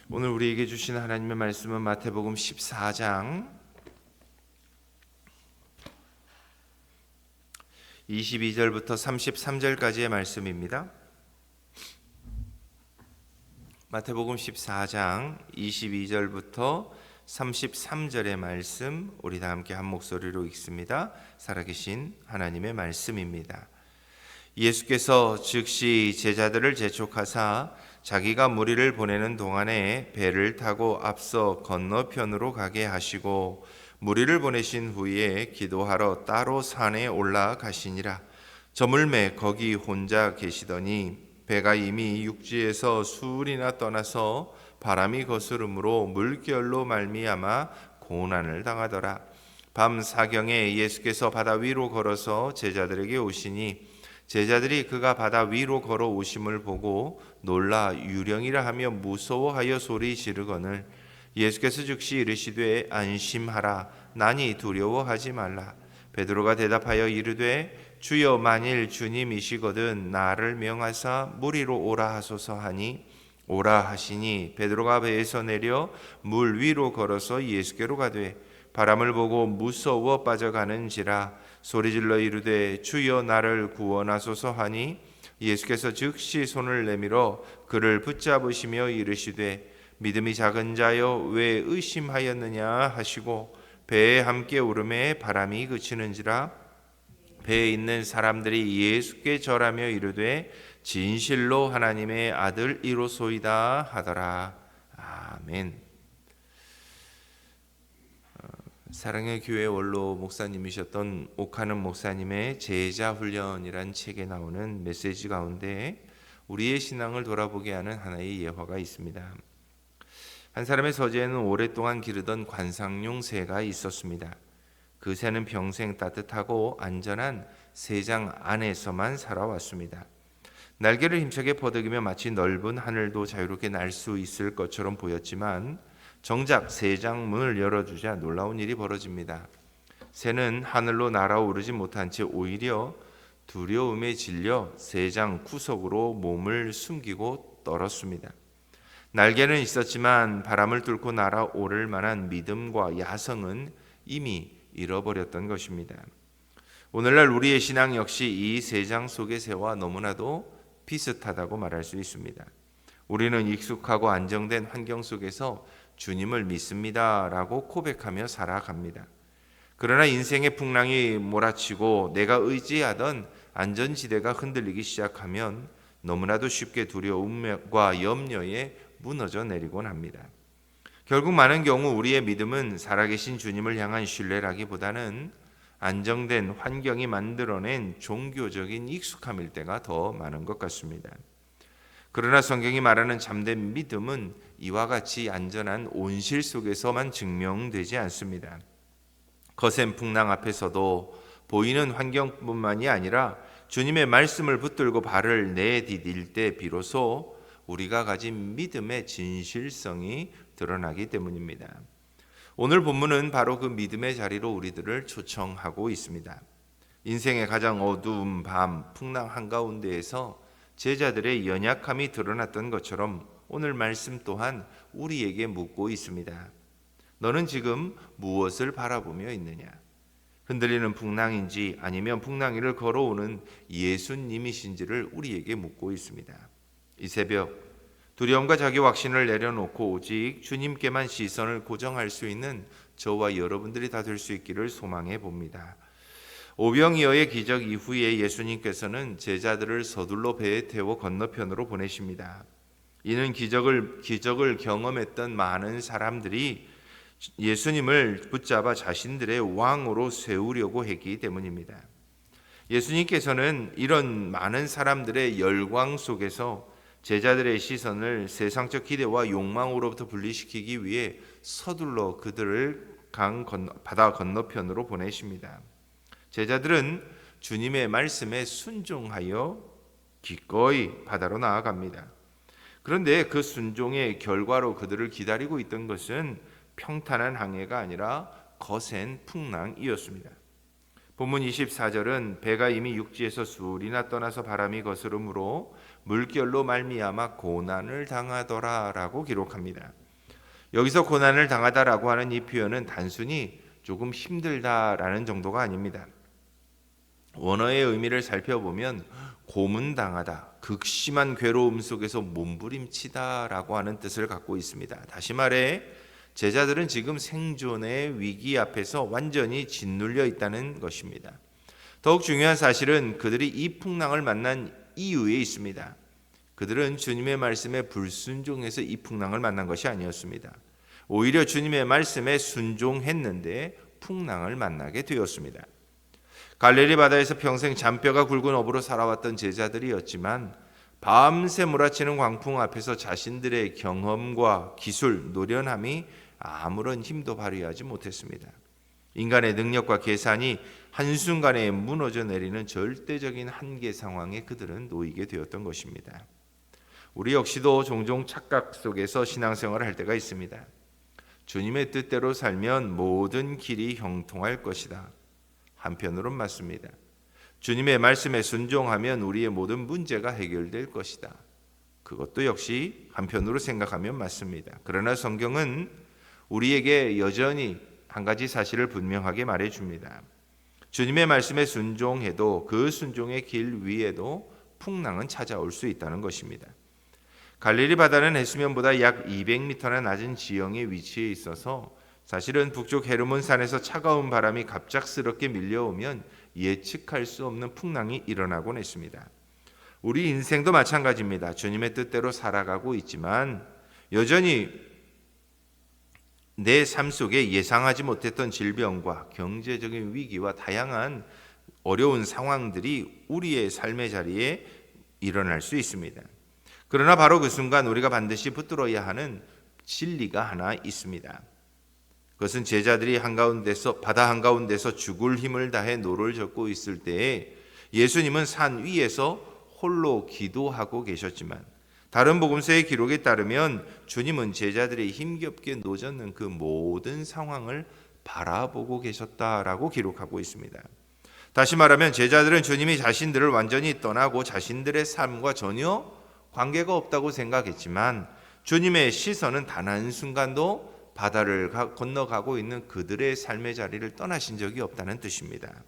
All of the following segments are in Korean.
오늘 우리에게 주신 하나님의 말씀은 마태복음 14장 22절부터 33절까지의 말씀입니다. 마태복음 14장 22절부터 33절의 말씀, 우리 다 함께 한 목소리로 읽습니다. 살아계신 하나님의 말씀입니다. 예수께서 즉시 제자들을 재촉하사 자기가 무리를 보내는 동안에 배를 타고 앞서 건너편으로 가게 하시고 무리를 보내신 후에 기도하러 따로 산에 올라가시니라. 저물매 거기 혼자 계시더니 배가 이미 육지에서 수울이나 떠나서 바람이 거스름으로 물결로 말미암아 고난을 당하더라. 밤 사경에 예수께서 바다 위로 걸어서 제자들에게 오시니 제자들이 그가 바다 위로 걸어 오심을 보고 놀라 유령이라 하며 무서워하여 소리 지르거늘 예수께서 즉시 이르시되 안심하라 나니 두려워하지 말라. 베드로가 대답하여 이르되 주여 만일 주님이시거든 나를 명하사 무리로 오라 하소서 하니 오라 하시니 베드로가 배에서 내려 물 위로 걸어서 예수께로 가되 바람을 보고 무서워 빠져가는지라. 소리질러 이르되 주여 나를 구원하소서 하니 예수께서 즉시 손을 내밀어 그를 붙잡으시며 이르시되 믿음이 작은 자여 왜 의심하였느냐 하시고 배에 함께 오르매 바람이 그치는지라. 배에 있는 사람들이 예수께 절하며 이르되 진실로 하나님의 아들이로소이다 하더라. 아멘. 사랑의 교회 원로 목사님이셨던 옥하는 목사님의 제자 훈련이란 책에 나오는 메시지 가운데 우리의 신앙을 돌아보게 하는 하나의 예화가 있습니다. 한 사람의 서재에는 오랫동안 기르던 관상용 새가 있었습니다. 그 새는 평생 따뜻하고 안전한 새장 안에서만 살아왔습니다. 날개를 힘차게 퍼덕이며 마치 넓은 하늘도 자유롭게 날 수 있을 것처럼 보였지만 정작 새장 문을 열어주자 놀라운 일이 벌어집니다. 새는 하늘로 날아오르지 못한 채 오히려 두려움에 질려 새장 구석으로 몸을 숨기고 떨었습니다. 날개는 있었지만 바람을 뚫고 날아오를 만한 믿음과 야성은 이미 잃어버렸던 것입니다. 오늘날 우리의 신앙 역시 이 새장 속의 새와 너무나도 비슷하다고 말할 수 있습니다. 우리는 익숙하고 안정된 환경 속에서 주님을 믿습니다라고 고백하며 살아갑니다. 그러나 인생의 풍랑이 몰아치고 내가 의지하던 안전지대가 흔들리기 시작하면 너무나도 쉽게 두려움과 염려에 무너져 내리곤 합니다. 결국 많은 경우 우리의 믿음은 살아계신 주님을 향한 신뢰라기보다는 안정된 환경이 만들어낸 종교적인 익숙함일 때가 더 많은 것 같습니다. 그러나 성경이 말하는 참된 믿음은 이와 같이 안전한 온실 속에서만 증명되지 않습니다. 거센 풍랑 앞에서도 보이는 환경뿐만이 아니라 주님의 말씀을 붙들고 발을 내디딜 때 비로소 우리가 가진 믿음의 진실성이 드러나기 때문입니다. 오늘 본문은 바로 그 믿음의 자리로 우리들을 초청하고 있습니다. 인생의 가장 어두운 밤, 풍랑 한가운데에서 제자들의 연약함이 드러났던 것처럼 오늘 말씀 또한 우리에게 묻고 있습니다. 너는 지금 무엇을 바라보며 있느냐? 흔들리는 풍랑인지 아니면 풍랑 위를 걸어오는 예수님이신지를 우리에게 묻고 있습니다. 이 새벽 두려움과 자기 확신을 내려놓고 오직 주님께만 시선을 고정할 수 있는 저와 여러분들이 다 될 수 있기를 소망해 봅니다. 오병이어의 기적 이후에 예수님께서는 제자들을 서둘러 배에 태워 건너편으로 보내십니다. 이는 기적을 경험했던 많은 사람들이 예수님을 붙잡아 자신들의 왕으로 세우려고 했기 때문입니다. 예수님께서는 이런 많은 사람들의 열광 속에서 제자들의 시선을 세상적 기대와 욕망으로부터 분리시키기 위해 서둘러 그들을 바다 건너편으로 보내십니다. 제자들은 주님의 말씀에 순종하여 기꺼이 바다로 나아갑니다. 그런데 그 순종의 결과로 그들을 기다리고 있던 것은 평탄한 항해가 아니라 거센 풍랑이었습니다. 본문 24절은 배가 이미 육지에서 수리나 떠나서 바람이 거스름으로 물결로 말미암아 고난을 당하더라라고 기록합니다. 여기서 고난을 당하다라고 하는 이 표현은 단순히 조금 힘들다라는 정도가 아닙니다. 원어의 의미를 살펴보면 고문당하다, 극심한 괴로움 속에서 몸부림치다라고 하는 뜻을 갖고 있습니다. 다시 말해 제자들은 지금 생존의 위기 앞에서 완전히 짓눌려 있다는 것입니다. 더욱 중요한 사실은 그들이 이 풍랑을 만난 이유에 있습니다. 그들은 주님의 말씀에 불순종해서 이 풍랑을 만난 것이 아니었습니다. 오히려 주님의 말씀에 순종했는데 풍랑을 만나게 되었습니다. 갈릴리 바다에서 평생 잔뼈가 굵은 어부로 살아왔던 제자들이었지만 밤새 몰아치는 광풍 앞에서 자신들의 경험과 기술, 노련함이 아무런 힘도 발휘하지 못했습니다. 인간의 능력과 계산이 한순간에 무너져 내리는 절대적인 한계 상황에 그들은 놓이게 되었던 것입니다. 우리 역시도 종종 착각 속에서 신앙생활을 할 때가 있습니다. 주님의 뜻대로 살면 모든 길이 형통할 것이다. 한편으론 맞습니다. 주님의 말씀에 순종하면 우리의 모든 문제가 해결될 것이다. 그것도 역시 한편으로 생각하면 맞습니다. 그러나 성경은 우리에게 여전히 한 가지 사실을 분명하게 말해줍니다. 주님의 말씀에 순종해도 그 순종의 길 위에도 풍랑은 찾아올 수 있다는 것입니다. 갈릴리 바다는 해수면보다 약 200m나 낮은 지형에 위치해 있어서 사실은 북쪽 헤르몬 산에서 차가운 바람이 갑작스럽게 밀려오면 예측할 수 없는 풍랑이 일어나곤 했습니다. 우리 인생도 마찬가지입니다. 주님의 뜻대로 살아가고 있지만 여전히 내 삶 속에 예상하지 못했던 질병과 경제적인 위기와 다양한 어려운 상황들이 우리의 삶의 자리에 일어날 수 있습니다. 그러나 바로 그 순간 우리가 반드시 붙들어야 하는 진리가 하나 있습니다. 그것은 제자들이 바다 한가운데서 죽을 힘을 다해 노를 젓고 있을 때에 예수님은 산 위에서 홀로 기도하고 계셨지만 다른 복음서의 기록에 따르면 주님은 제자들이 힘겹게 노젓는 그 모든 상황을 바라보고 계셨다라고 기록하고 있습니다. 다시 말하면 제자들은 주님이 자신들을 완전히 떠나고 자신들의 삶과 전혀 관계가 없다고 생각했지만 주님의 시선은 단 한순간도 바다를 건너가고 있는 그들의 삶의 자리를 떠나신 적이 없다는 뜻입니다.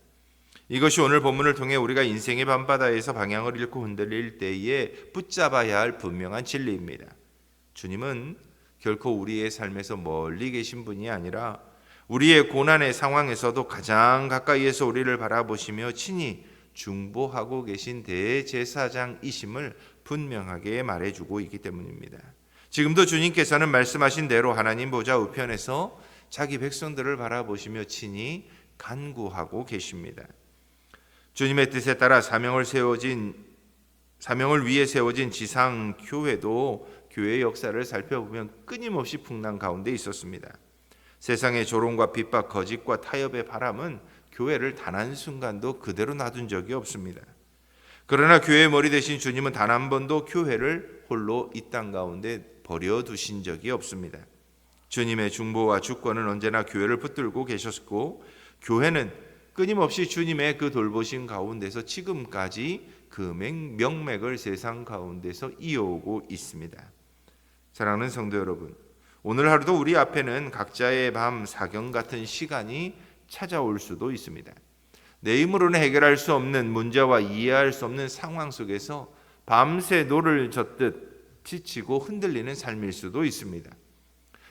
이것이 오늘 본문을 통해 우리가 인생의 밤바다에서 방향을 잃고 흔들릴 때에 붙잡아야 할 분명한 진리입니다. 주님은 결코 우리의 삶에서 멀리 계신 분이 아니라 우리의 고난의 상황에서도 가장 가까이에서 우리를 바라보시며 친히 중보하고 계신 대제사장이심을 분명하게 말해주고 있기 때문입니다. 지금도 주님께서는 말씀하신 대로 하나님 보좌 우편에서 자기 백성들을 바라보시며 친히 간구하고 계십니다. 주님의 뜻에 따라 사명을 위해 세워진 지상 교회도 교회의 역사를 살펴보면 끊임없이 풍랑 가운데 있었습니다. 세상의 조롱과 핍박, 거짓과 타협의 바람은 교회를 단 한순간도 그대로 놔둔 적이 없습니다. 그러나 교회의 머리 되신 주님은 단 한 번도 교회를 홀로 이 땅 가운데 버려두신 적이 없습니다. 주님의 중보와 주권은 언제나 교회를 붙들고 계셨고 교회는 끊임없이 주님의 그 돌보심 가운데서 지금까지 그 명맥을 세상 가운데서 이어오고 있습니다. 사랑하는 성도 여러분, 오늘 하루도 우리 앞에는 각자의 밤 사경 같은 시간이 찾아올 수도 있습니다. 내 힘으로는 해결할 수 없는 문제와 이해할 수 없는 상황 속에서 밤새 노를 젓듯 지치고 흔들리는 삶일 수도 있습니다.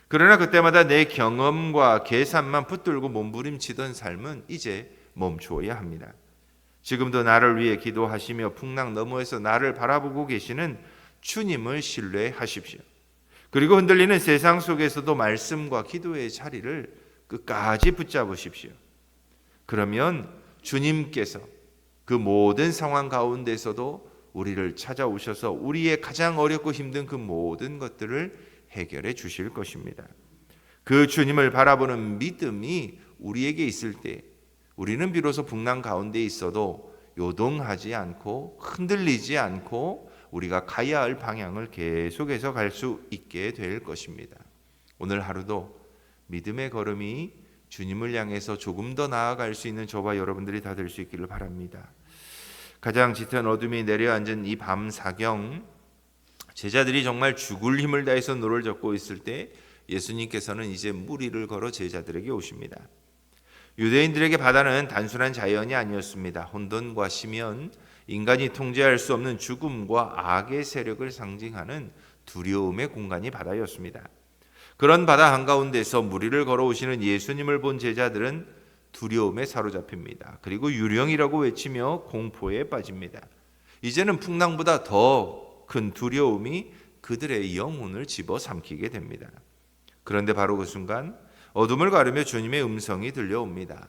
그러나 그때마다 내 경험과 계산만 붙들고 몸부림치던 삶은 이제 멈추어야 합니다. 지금도 나를 위해 기도하시며 풍랑 너머에서 나를 바라보고 계시는 주님을 신뢰하십시오. 그리고 흔들리는 세상 속에서도 말씀과 기도의 자리를 끝까지 붙잡으십시오. 그러면 주님께서 그 모든 상황 가운데서도 우리를 찾아오셔서 우리의 가장 어렵고 힘든 그 모든 것들을 해결해 주실 것입니다. 그 주님을 바라보는 믿음이 우리에게 있을 때 우리는 비로소 풍랑 가운데 있어도 요동하지 않고 흔들리지 않고 우리가 가야 할 방향을 계속해서 갈 수 있게 될 것입니다. 오늘 하루도 믿음의 걸음이 주님을 향해서 조금 더 나아갈 수 있는 저와 여러분들이 다 될 수 있기를 바랍니다. 가장 짙은 어둠이 내려앉은 이 밤 사경, 제자들이 정말 죽을 힘을 다해서 노를 젓고 있을 때 예수님께서는 이제 무리를 걸어 제자들에게 오십니다. 유대인들에게 바다는 단순한 자연이 아니었습니다. 혼돈과 심연, 인간이 통제할 수 없는 죽음과 악의 세력을 상징하는 두려움의 공간이 바다였습니다. 그런 바다 한가운데서 무리를 걸어오시는 예수님을 본 제자들은 두려움에 사로잡힙니다. 그리고 유령이라고 외치며 공포에 빠집니다. 이제는 풍랑보다 더 큰 두려움이 그들의 영혼을 집어삼키게 됩니다. 그런데 바로 그 순간 어둠을 가르며 주님의 음성이 들려옵니다.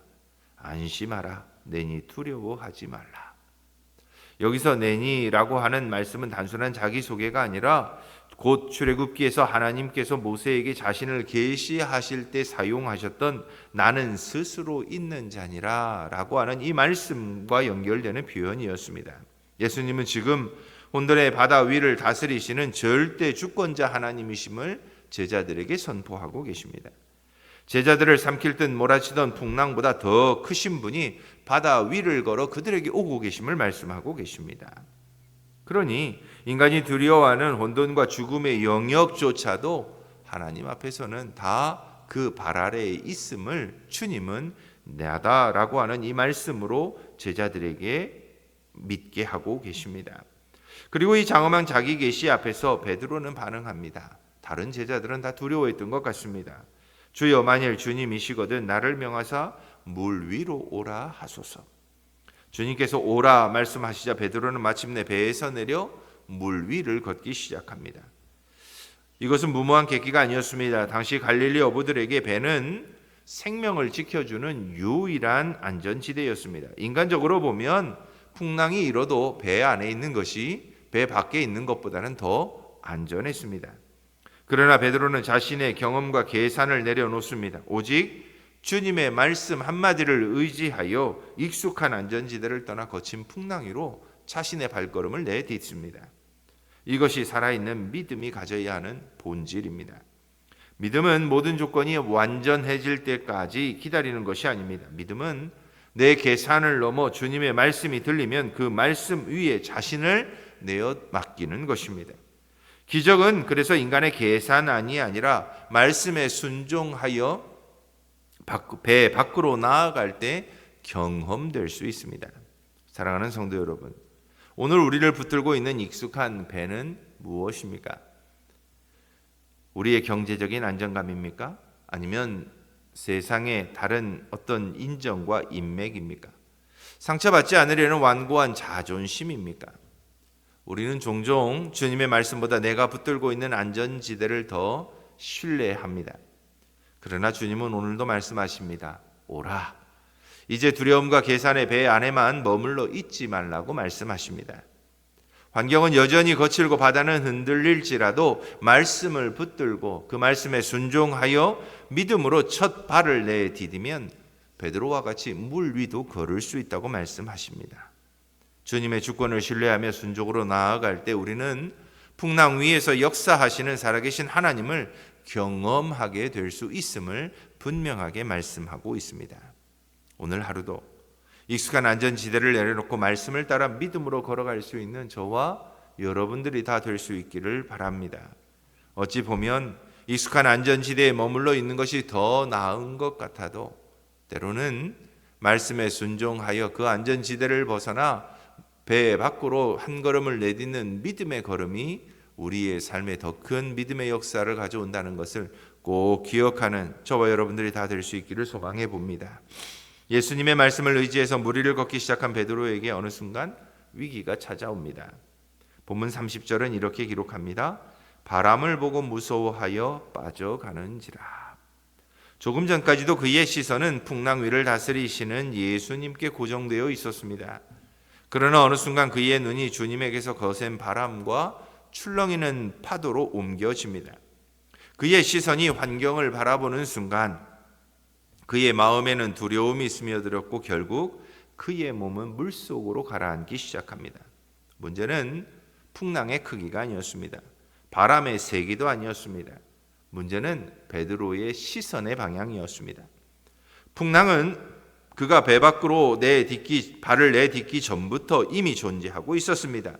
안심하라, 내니 두려워하지 말라. 여기서 내니라고 하는 말씀은 단순한 자기소개가 아니라 곧 출애굽기에서 하나님께서 모세에게 자신을 계시하실 때 사용하셨던 나는 스스로 있는 자니라 라고 하는 이 말씀과 연결되는 표현이었습니다. 예수님은 지금 혼돈의 바다 위를 다스리시는 절대 주권자 하나님이심을 제자들에게 선포하고 계십니다. 제자들을 삼킬 듯 몰아치던 풍랑보다 더 크신 분이 바다 위를 걸어 그들에게 오고 계심을 말씀하고 계십니다. 그러니 인간이 두려워하는 혼돈과 죽음의 영역조차도 하나님 앞에서는 다 그 발 아래에 있음을 주님은 나다라고 하는 이 말씀으로 제자들에게 믿게 하고 계십니다. 그리고 이 장엄한 자기 계시 앞에서 베드로는 반응합니다. 다른 제자들은 다 두려워했던 것 같습니다. 주여, 만일 주님이시거든 나를 명하사 물 위로 오라 하소서. 주님께서 오라 말씀하시자 베드로는 마침내 배에서 내려 물 위를 걷기 시작합니다. 이것은 무모한 계기가 아니었습니다. 당시 갈릴리 어부들에게 배는 생명을 지켜주는 유일한 안전지대였습니다. 인간적으로 보면 풍랑이 일어도 배 안에 있는 것이 배 밖에 있는 것보다는 더 안전했습니다. 그러나 베드로는 자신의 경험과 계산을 내려놓습니다. 오직 주님의 말씀 한마디를 의지하여 익숙한 안전지대를 떠나 거친 풍랑 위로 자신의 발걸음을 내딛습니다. 이것이 살아있는 믿음이 가져야 하는 본질입니다. 믿음은 모든 조건이 완전해질 때까지 기다리는 것이 아닙니다. 믿음은 내 계산을 넘어 주님의 말씀이 들리면 그 말씀 위에 자신을 내어 맡기는 것입니다. 기적은 그래서 인간의 계산안이 아니라 말씀에 순종하여 배 밖으로 나아갈 때 경험될 수 있습니다. 사랑하는 성도 여러분, 오늘 우리를 붙들고 있는 익숙한 배는 무엇입니까? 우리의 경제적인 안정감입니까? 아니면 세상의 다른 어떤 인정과 인맥입니까? 상처받지 않으려는 완고한 자존심입니까? 우리는 종종 주님의 말씀보다 내가 붙들고 있는 안전지대를 더 신뢰합니다. 그러나 주님은 오늘도 말씀하십니다. 오라. 이제 두려움과 계산의 배 안에만 머물러 있지 말라고 말씀하십니다. 환경은 여전히 거칠고 바다는 흔들릴지라도 말씀을 붙들고 그 말씀에 순종하여 믿음으로 첫 발을 내디디면 베드로와 같이 물 위도 걸을 수 있다고 말씀하십니다. 주님의 주권을 신뢰하며 순종으로 나아갈 때 우리는 풍랑 위에서 역사하시는 살아계신 하나님을 경험하게 될 수 있음을 분명하게 말씀하고 있습니다. 오늘 하루도 익숙한 안전지대를 내려놓고 말씀을 따라 믿음으로 걸어갈 수 있는 저와 여러분들이 다 될 수 있기를 바랍니다. 어찌 보면 익숙한 안전지대에 머물러 있는 것이 더 나은 것 같아도 때로는 말씀에 순종하여 그 안전지대를 벗어나 배 밖으로 한 걸음을 내딛는 믿음의 걸음이 우리의 삶에 더 큰 믿음의 역사를 가져온다는 것을 꼭 기억하는 저와 여러분들이 다 될 수 있기를 소망해 봅니다. 예수님의 말씀을 의지해서 무리를 걷기 시작한 베드로에게 어느 순간 위기가 찾아옵니다. 본문 30절은 이렇게 기록합니다. 바람을 보고 무서워하여 빠져가는지라. 조금 전까지도 그의 시선은 풍랑 위를 다스리시는 예수님께 고정되어 있었습니다. 그러나 어느 순간 그의 눈이 주님에게서 거센 바람과 출렁이는 파도로 옮겨집니다. 그의 시선이 환경을 바라보는 순간 그의 마음에는 두려움이 스며들었고 결국 그의 몸은 물속으로 가라앉기 시작합니다. 문제는 풍랑의 크기가 아니었습니다. 바람의 세기도 아니었습니다. 문제는 베드로의 시선의 방향이었습니다. 풍랑은 그가 배 밖으로 발을 내딛기 전부터 이미 존재하고 있었습니다.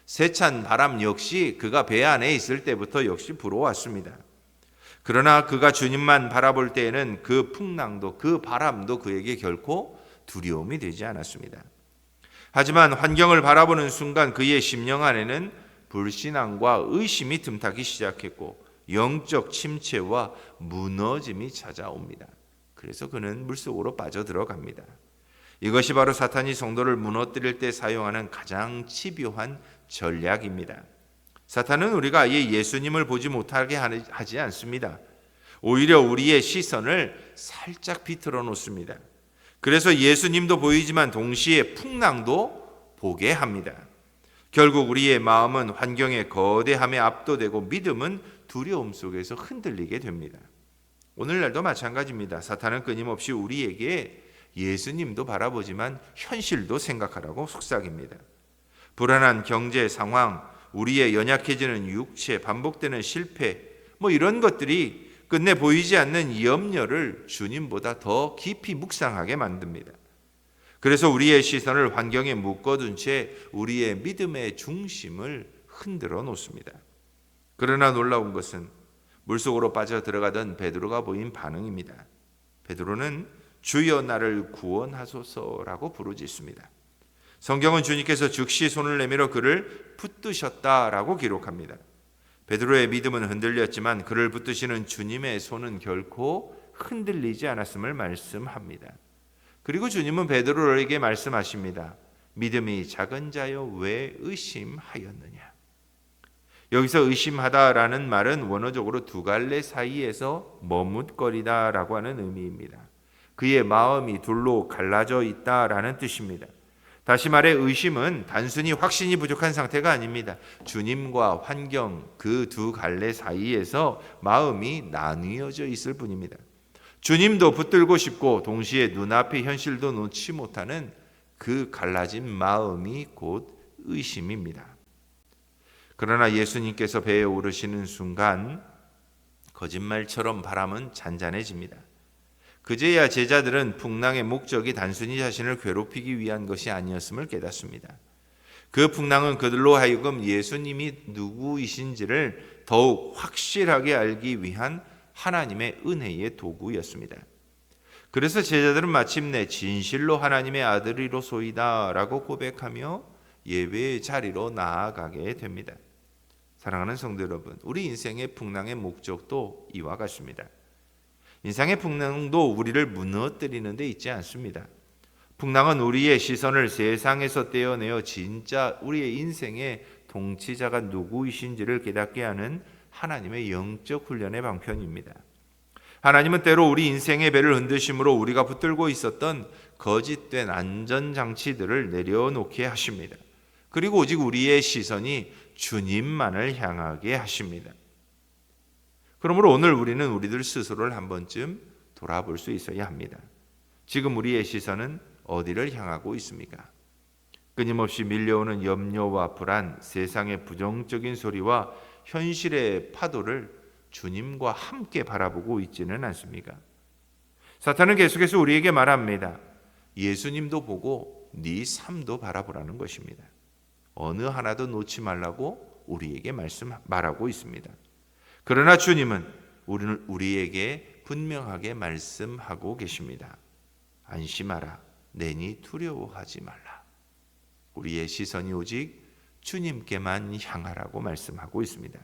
세찬 바람 역시 그가 배 안에 있을 때부터 역시 불어왔습니다. 그러나 그가 주님만 바라볼 때에는 그 풍랑도 그 바람도 그에게 결코 두려움이 되지 않았습니다. 하지만 환경을 바라보는 순간 그의 심령 안에는 불신앙과 의심이 틈타기 시작했고 영적 침체와 무너짐이 찾아옵니다. 그래서 그는 물속으로 빠져들어갑니다. 이것이 바로 사탄이 성도를 무너뜨릴 때 사용하는 가장 집요한 전략입니다. 사탄은 우리가 아예 예수님을 보지 못하게 하지 않습니다. 오히려 우리의 시선을 살짝 비틀어 놓습니다. 그래서 예수님도 보이지만 동시에 풍랑도 보게 합니다. 결국 우리의 마음은 환경의 거대함에 압도되고 믿음은 두려움 속에서 흔들리게 됩니다. 오늘날도 마찬가지입니다. 사탄은 끊임없이 우리에게 예수님도 바라보지만 현실도 생각하라고 속삭입니다. 불안한 경제 상황, 우리의 연약해지는 육체, 반복되는 실패, 이런 것들이 끝내 보이지 않는 염려를 주님보다 더 깊이 묵상하게 만듭니다. 그래서 우리의 시선을 환경에 묶어둔 채 우리의 믿음의 중심을 흔들어 놓습니다. 그러나 놀라운 것은 물속으로 빠져 들어가던 베드로가 보인 반응입니다. 베드로는 주여 나를 구원하소서라고 부르짖습니다. 성경은 주님께서 즉시 손을 내밀어 그를 붙드셨다라고 기록합니다. 베드로의 믿음은 흔들렸지만 그를 붙드시는 주님의 손은 결코 흔들리지 않았음을 말씀합니다. 그리고 주님은 베드로에게 말씀하십니다. 믿음이 작은 자여 왜 의심하였느냐. 여기서 의심하다라는 말은 원어적으로 두 갈래 사이에서 머뭇거리다라고 하는 의미입니다. 그의 마음이 둘로 갈라져 있다라는 뜻입니다. 다시 말해 의심은 단순히 확신이 부족한 상태가 아닙니다. 주님과 환경 그 두 갈래 사이에서 마음이 나뉘어져 있을 뿐입니다. 주님도 붙들고 싶고 동시에 눈앞의 현실도 놓지 못하는 그 갈라진 마음이 곧 의심입니다. 그러나 예수님께서 배에 오르시는 순간 거짓말처럼 바람은 잔잔해집니다. 그제야 제자들은 풍랑의 목적이 단순히 자신을 괴롭히기 위한 것이 아니었음을 깨닫습니다. 그 풍랑은 그들로 하여금 예수님이 누구이신지를 더욱 확실하게 알기 위한 하나님의 은혜의 도구였습니다. 그래서 제자들은 마침내 진실로 하나님의 아들이로소이다 라고 고백하며 예배의 자리로 나아가게 됩니다. 사랑하는 성도 여러분, 우리 인생의 풍랑의 목적도 이와 같습니다. 인생의 풍랑도 우리를 무너뜨리는 데 있지 않습니다. 풍랑은 우리의 시선을 세상에서 떼어내어 진짜 우리의 인생의 통치자가 누구이신지를 깨닫게 하는 하나님의 영적 훈련의 방편입니다. 하나님은 때로 우리 인생의 배를 흔드심으로 우리가 붙들고 있었던 거짓된 안전장치들을 내려놓게 하십니다. 그리고 오직 우리의 시선이 주님만을 향하게 하십니다. 그러므로 오늘 우리는 우리들 스스로를 한 번쯤 돌아볼 수 있어야 합니다. 지금 우리의 시선은 어디를 향하고 있습니까? 끊임없이 밀려오는 염려와 불안, 세상의 부정적인 소리와 현실의 파도를 주님과 함께 바라보고 있지는 않습니까? 사탄은 계속해서 우리에게 말합니다. 예수님도 보고 네 삶도 바라보라는 것입니다. 어느 하나도 놓지 말라고 우리에게 말하고 있습니다. 그러나 주님은 우리에게 분명하게 말씀하고 계십니다. 안심하라, 내니 두려워하지 말라. 우리의 시선이 오직 주님께만 향하라고 말씀하고 있습니다.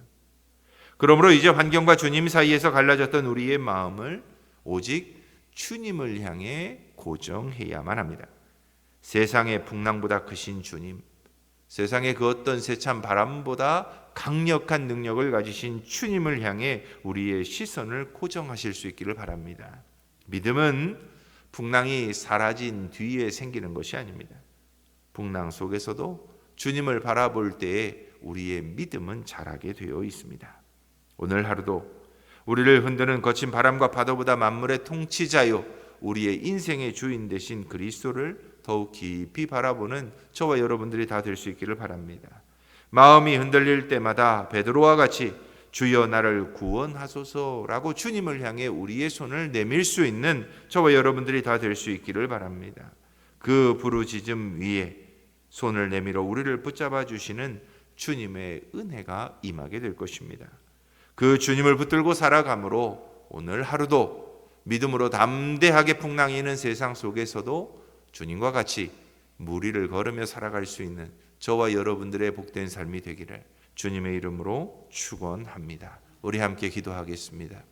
그러므로 이제 환경과 주님 사이에서 갈라졌던 우리의 마음을 오직 주님을 향해 고정해야만 합니다. 세상의 풍랑보다 크신 주님, 세상의 그 어떤 세찬 바람보다 강력한 능력을 가지신 주님을 향해 우리의 시선을 고정하실 수 있기를 바랍니다. 믿음은 풍랑이 사라진 뒤에 생기는 것이 아닙니다. 풍랑 속에서도 주님을 바라볼 때에 우리의 믿음은 자라게 되어 있습니다. 오늘 하루도 우리를 흔드는 거친 바람과 파도보다 만물의 통치자요 우리의 인생의 주인 되신 그리스도를 더욱 깊이 바라보는 저와 여러분들이 다 될 수 있기를 바랍니다. 마음이 흔들릴 때마다 베드로와 같이 주여 나를 구원하소서라고 주님을 향해 우리의 손을 내밀 수 있는 저와 여러분들이 다 될 수 있기를 바랍니다. 그 부르짖음 위에 손을 내밀어 우리를 붙잡아 주시는 주님의 은혜가 임하게 될 것입니다. 그 주님을 붙들고 살아감으로 오늘 하루도 믿음으로 담대하게 풍랑이는 세상 속에서도 주님과 같이 무리를 걸으며 살아갈 수 있는 저와 여러분들의 복된 삶이 되기를 주님의 이름으로 축원합니다. 우리 함께 기도하겠습니다.